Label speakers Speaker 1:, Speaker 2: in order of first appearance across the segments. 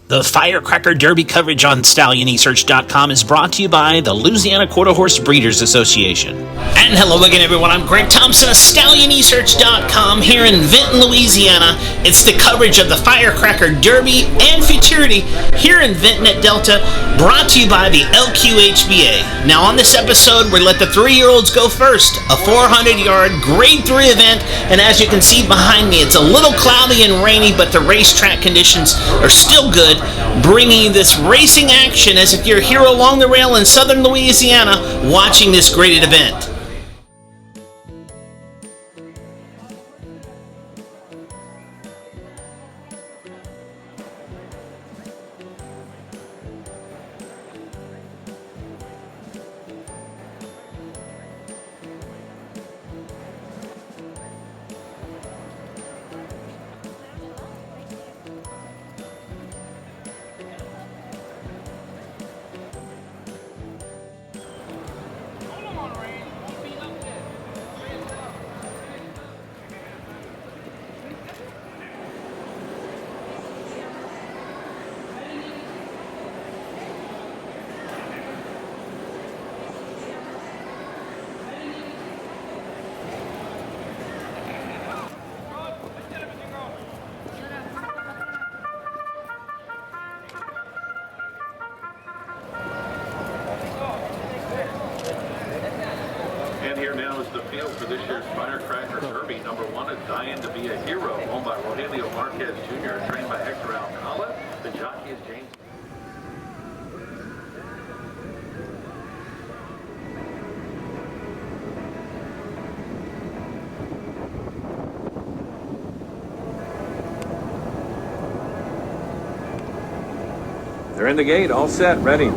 Speaker 1: The Firecracker Derby coverage on StallioneSearch.com is brought to you by the Louisiana Quarter Horse Breeders Association. And hello again, everyone. I'm Greg Thompson of StallioneSearch.com here in Vinton, Louisiana. It's the coverage of the Firecracker Derby and Futurity here in Vinton at Delta, brought to you by the LQHBA. Now, on this episode, we let the 3-year-olds go first. A 400-yard Grade 3 event, and as you can see behind me, it's a little cloudy and rainy, but the racetrack conditions are still good, bringing you this racing action as if you're here along the rail in southern Louisiana watching this graded event.
Speaker 2: And here now is the field for this year's Firecracker Derby. Number 1 is Dying to Be a Hero, owned by Rogelio Marquez Jr., trained by Hector Alcala. The jockey is James.
Speaker 3: They're in the gate, all set, ready.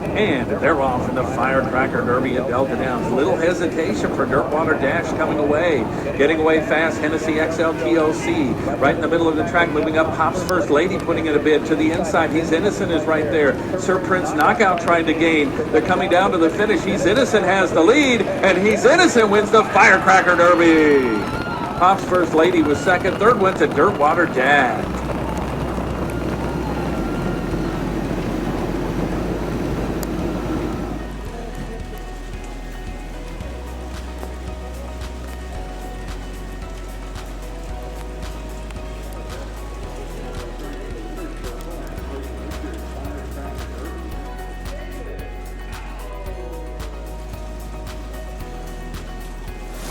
Speaker 3: And they're off in the Firecracker Derby at Delta Downs. Little hesitation for Dirtwater Dash coming away. Getting away fast, Hennessy XLTOC. Right in the middle of the track, moving up. Pop's First Lady putting in a bid to the inside. He's Innocent is right there. Sir Prince Knockout trying to gain. They're coming down to the finish. He's Innocent has the lead, and He's Innocent wins the Firecracker Derby. Pop's First Lady was second. Third went to Dirtwater Dash.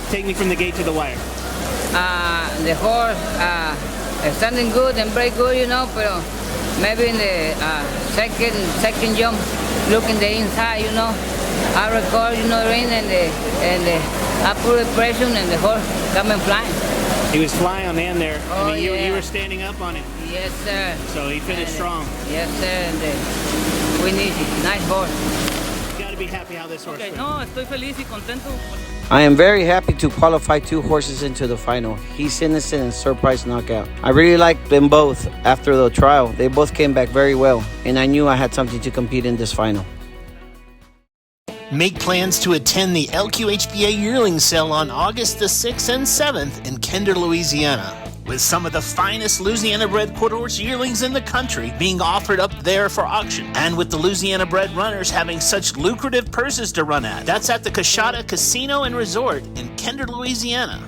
Speaker 1: Take me from the gate to the wire.
Speaker 4: The horse is standing good and very good, you know, but maybe in the second jump, looking the inside, you know, I record, you know, rain and I put the pressure and the horse coming flying.
Speaker 1: He was flying on the end there.
Speaker 4: Oh,
Speaker 1: I mean,
Speaker 4: yeah.
Speaker 1: you were standing up on it.
Speaker 4: Yes, sir.
Speaker 1: So he finished strong.
Speaker 4: Yes, sir. And we need it. Nice horse.
Speaker 1: You got to be happy how this horse went.
Speaker 4: No, estoy feliz y contento.
Speaker 5: I am very happy to qualify 2 horses into the final. He's Innocent and Surprise Knockout. I really liked them both after the trial. They both came back very well, and I knew I had something to compete in this final. Make plans to attend the LQHBA yearling sale on August the 6th and 7th in Kinder, Louisiana, with some of the finest Louisiana-bred quarter horse yearlings in the country being offered up there for auction, and with the Louisiana-bred runners having such lucrative purses to run at. That's at the COUSHATTA Casino and Resort in Kinder, Louisiana.